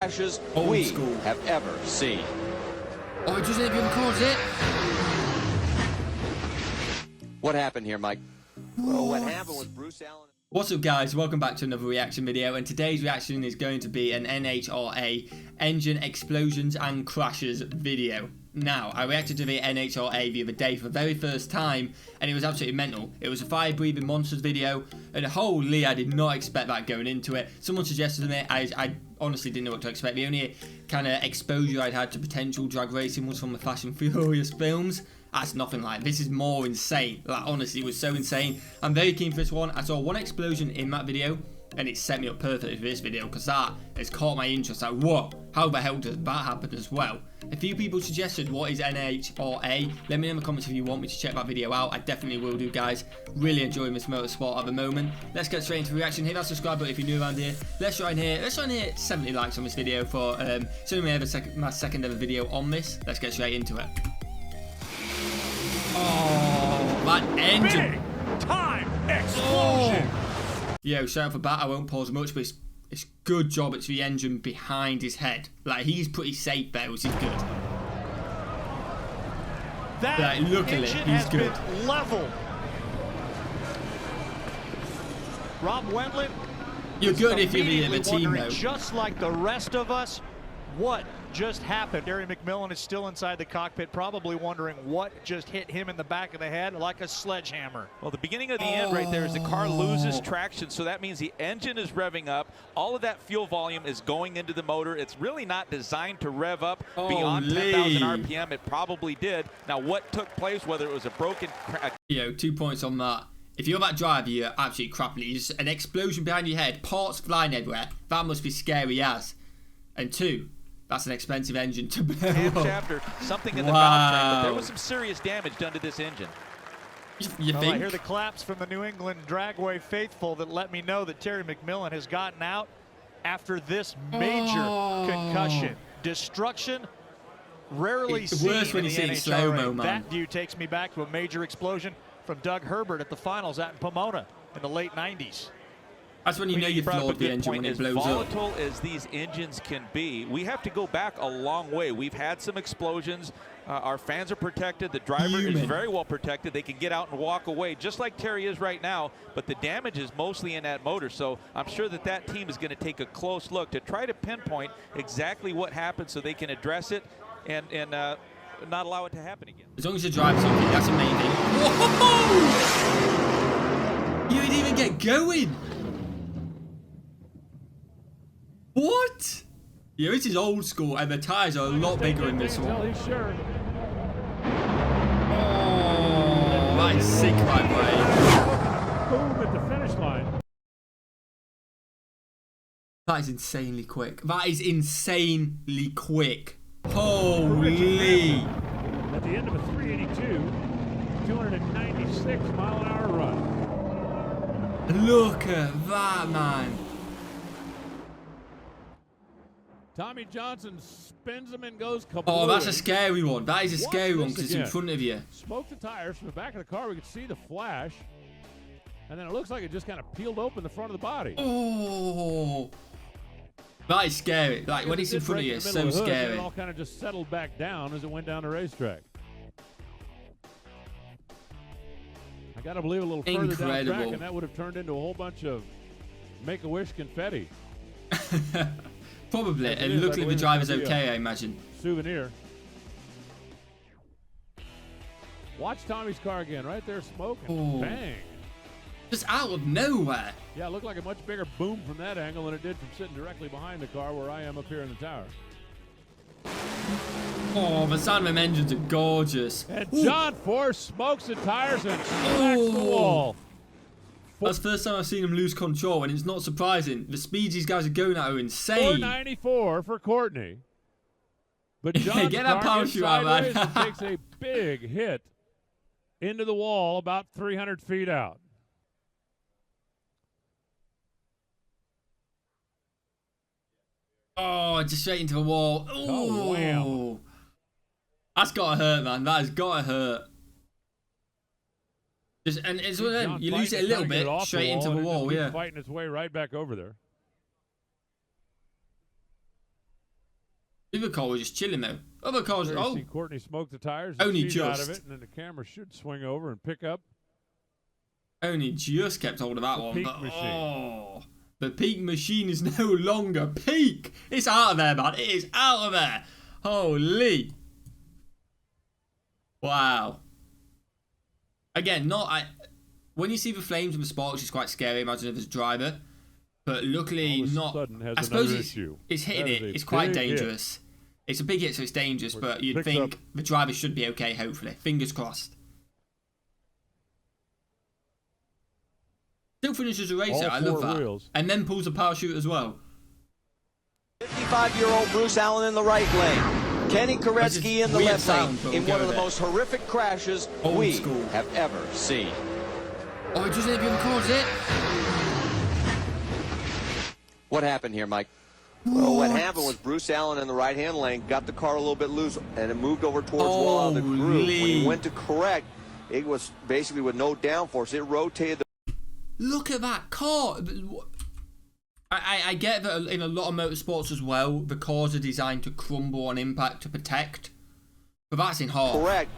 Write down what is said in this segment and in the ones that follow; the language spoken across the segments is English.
crashes we have ever seen. Oh, it doesn't even cause it. What happened here, Mike? Well, what happened was Bruce Allen. What's up, guys? Welcome back to another reaction video, and today's reaction is going to be an NHRA engine explosions and crashes video. Now, I reacted to the NHRA the other day for the very first time, and it was absolutely mental. It was a fire-breathing monsters video, and holy, I did not expect that going into it. Someone suggested to me, I honestly didn't know what to expect. The only kind of exposure I'd had to potential drag racing was from the Fast and Furious films. That's nothing like this. Is more insane. Like, honestly, it was so insane. I'm very keen for this one. I saw one explosion in that video, and it set me up perfectly for this video because that has caught my interest. Like, what? How the hell does that happen as well? A few people suggested what is NHRA. Let me know in the comments if you want me to check that video out. I definitely will do, guys. Really enjoying this motorsport at the moment. Let's get straight into the reaction. Hit that subscribe button if you're new around here. Let's try and hit 70 likes on this video for it's only my second ever video on this. Let's get straight into it. Oh, that engine! Big time explosion! Oh. Yo, straight off the bat, I won't pause much, but it's good job it's the engine behind his head. Like, he's pretty safe there, which is good. That like, look at it, he's good. Level. Rob Wendland. You're good if you're the team, though. Just like the rest of us, what just happened? Kerri McMillan is still inside the cockpit, probably wondering what just hit him in the back of the head like a sledgehammer. Well, the beginning of the end right there is the car loses traction, so that means the engine is revving up. All of that fuel volume is going into the motor. It's really not designed to rev up beyond 10,000 RPM. It probably did. Now, what took place, whether it was a broken... Yo, 2 points on that. If you're that driver, you're absolutely crappy. Just an explosion behind your head, parts flying everywhere. That must be scary as. And 2, that's an expensive engine to build. After something in the valve train, but there was some serious damage done to this engine. You think? I hear the claps from the New England Dragway faithful that let me know that Kerri McMillan has gotten out after this major concussion. Destruction rarely it's seen worse when in you the see it NHRA. slow-mo, man. That view takes me back to a major explosion from Doug Herbert at the finals out in Pomona in the late 90s. That's when you know you've flawed the engine when it blows up. As volatile as these engines can be, we have to go back a long way. We've had some explosions. Our fans are protected. The driver is very well protected. They can get out and walk away, just like Kerri is right now. But the damage is mostly in that motor. So I'm sure that that team is going to take a close look to try to pinpoint exactly what happened so they can address it and not allow it to happen again. As long as you drive something, that's amazing. Whoa! You didn't even get going. What? Yeah, this is old school, and the tyres are a lot bigger in this one. Oh, that is sick, by the way. Boom at the finish line. That is insanely quick. That is insanely quick. Holy! At the end of a 382, 296 mile an hour run. Look at that, man. Tommy Johnson spins him and goes kablooey. Oh, that's a scary one. That is a scary one because it's in front of you. Smoked the tires from the back of the car. We could see the flash. And then it looks like it just kind of peeled open the front of the body. Oh, that is scary. Like, when it's in front of you, it's so scary. It all kind of just settled back down as it went down the racetrack. I got to believe a little further down the track, and that would have turned into a whole bunch of Make-A-Wish confetti. Probably, and luckily the driver's okay, I imagine. Souvenir. Watch Tommy's car again, right there smoking. Oh. Bang. Just out of nowhere. Yeah, it looked like a much bigger boom from that angle than it did from sitting directly behind the car where I am up here in the tower. Oh, the sound of them engines are gorgeous. And John Force smokes the tires and smacks the wall. That's the first time I've seen him lose control, and it's not surprising. The speeds these guys are going at are insane. 494 for Courtney. But John's get that car power shoe out, man. and takes a big hit into the wall about 300 feet out. Oh, just straight into the wall. Ooh. Oh, wow. That's got to hurt, man. That has got to hurt. And it's one of them, you lose it a little bit, straight into the wall, yeah. Fighting its way right back over there. other car was just chilling though. Other cars, There you see Courtney smoke the tires. And only she's out just. of it, and then the camera should swing over and pick up. Only just kept hold of that one. Peak But, machine. the peak machine is no longer peak. It's out of there, man. It is out of there. Holy. Wow. Again, when you see the flames in the sparks, it's quite scary. Imagine if it's a driver. But luckily, not. I suppose it's hitting it. It's quite dangerous. It's a big hit, so it's dangerous. But you'd think the driver should be okay, hopefully. Fingers crossed. Still finishes a racer. I love that. Wheels. And then pulls a parachute as well. 55-year-old Bruce Allen in the right lane. Kenny Koretsky in the left lane in one of the most horrific crashes we have ever seen. Oh, it doesn't have the other car, is it? What happened here, Mike? Well, what happened was Bruce Allen in the right-hand lane got the car a little bit loose, and it moved over towards one of the groove. When he went to correct, it was basically with no downforce. It rotated the... Look at that car. I get that in a lot of motorsports as well, the cars are designed to crumble on impact to protect. But that's in half. Correct.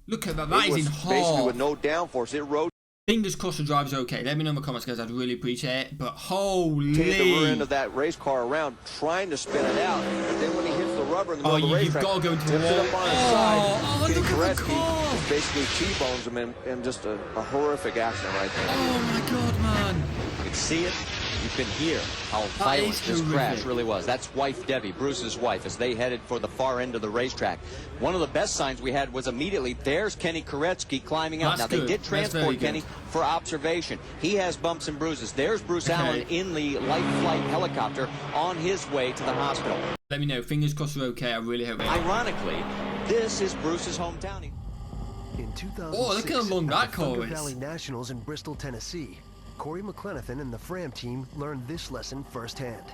Look at that. That is in half. Basically with no downforce. It rotated. Fingers crossed the driver's okay. Let me know in the comments, guys. I'd really appreciate it. But holy. The rear end of that race car around, trying to spin it out. But then when he hits the rubber in the middle of the racetrack, you've got to go into the wall. Tips it up on his side. Look at the car. Just basically T-bones him in just a horrific accident right there. Oh my God, man. You can see it. You can hear how violent this crash really was. That's wife Debbie, Bruce's wife, as they headed for the far end of the racetrack. One of the best signs we had was immediately, there's Kenny Koretsky climbing out. Now, they did transport Kenny for observation. He has bumps and bruises. There's Bruce Allen in the light flight helicopter on his way to the hospital. Let me know. Fingers crossed you're okay. I really hope it. Ironically, this is Bruce's hometown. In 2006, look how long that car is. Valley Nationals in Bristol, Tennessee, Corey McLenithan and the Fram team learned this lesson firsthand.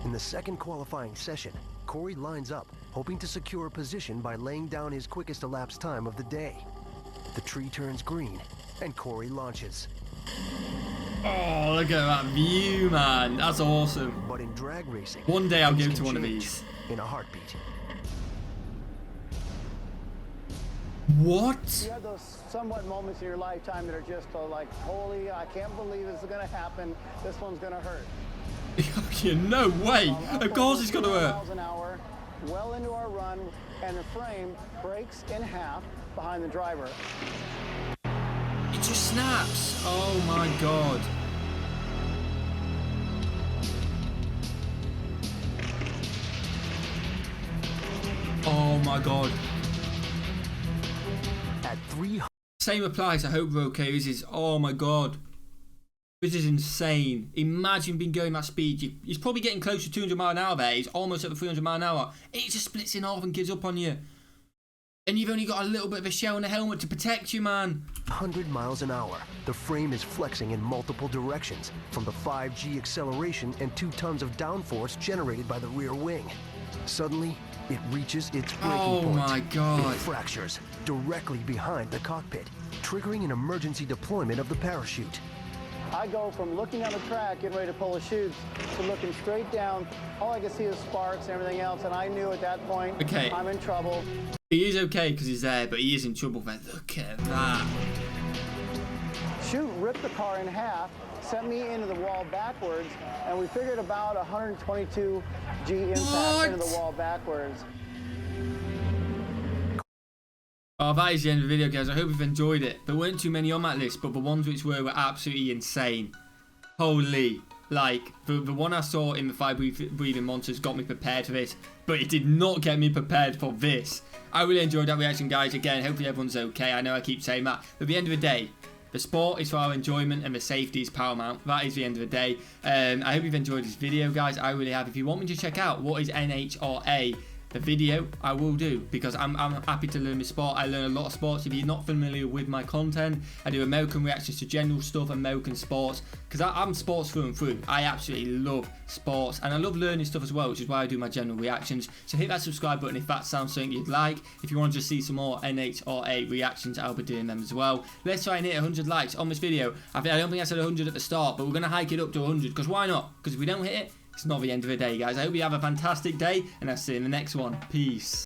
In the second qualifying session, Corey lines up, hoping to secure a position by laying down his quickest elapsed time of the day. The tree turns green, and Corey launches. Oh, look at that view, man. That's awesome. But in drag racing, one day I'll go to one of these. In a heartbeat. What? You have those somewhat moments in your lifetime that are just like, holy, I can't believe this is going to happen. This one's going to hurt. No way. Of course it's going to hurt. Miles an hour, well into our run, and the frame breaks in half behind the driver. It just snaps. Oh my God. Oh my God. At 300. Same applies. I hope we're okay. This is, oh my God. This is insane. Imagine being going that speed. He's probably getting close to 200 mile an hour there. He's almost at the 300 mile an hour. It just splits in half and gives up on you. And you've only got a little bit of a shell and a helmet to protect you, man. 100 miles an hour. The frame is flexing in multiple directions from the 5G acceleration and 2 tons of downforce generated by the rear wing. Suddenly, it reaches its breaking point. Oh my God. It fractures directly behind the cockpit, triggering an emergency deployment of the parachute. I go from looking on the track, getting ready to pull the chutes, to looking straight down. All I can see is sparks and everything else, and I knew at that point, I'm in trouble. He is okay because he's there, but he is in trouble there. Look at that. Chute ripped the car in half, sent me into the wall backwards, and we figured about 122 G impact into the wall backwards. Oh, that is the end of the video, guys. I hope you've enjoyed it. There weren't too many on that list, but the ones which were absolutely insane. Holy. Like, the one I saw in the Fire Breathing Monsters got me prepared for this, but it did not get me prepared for this. I really enjoyed that reaction, guys. Again, hopefully everyone's okay. I know I keep saying that. But at the end of the day, the sport is for our enjoyment and the safety is paramount. That is the end of the day. I hope you've enjoyed this video, guys. I really have. If you want me to check out what is NHRA, the video, I will do, because I'm happy to learn the sport. I learn a lot of sports. If you're not familiar with my content, I do American reactions to general stuff, American sports, because I'm sports through and through. I absolutely love sports, and I love learning stuff as well, which is why I do my general reactions. So hit that subscribe button if that sounds something you'd like. If you want to just see some more NHRA reactions, I'll be doing them as well. Let's try and hit 100 likes on this video. I don't think I said 100 at the start, but we're going to hike it up to 100, because why not? Because if we don't hit it, it's not the end of the day, guys. I hope you have a fantastic day, and I'll see you in the next one. Peace.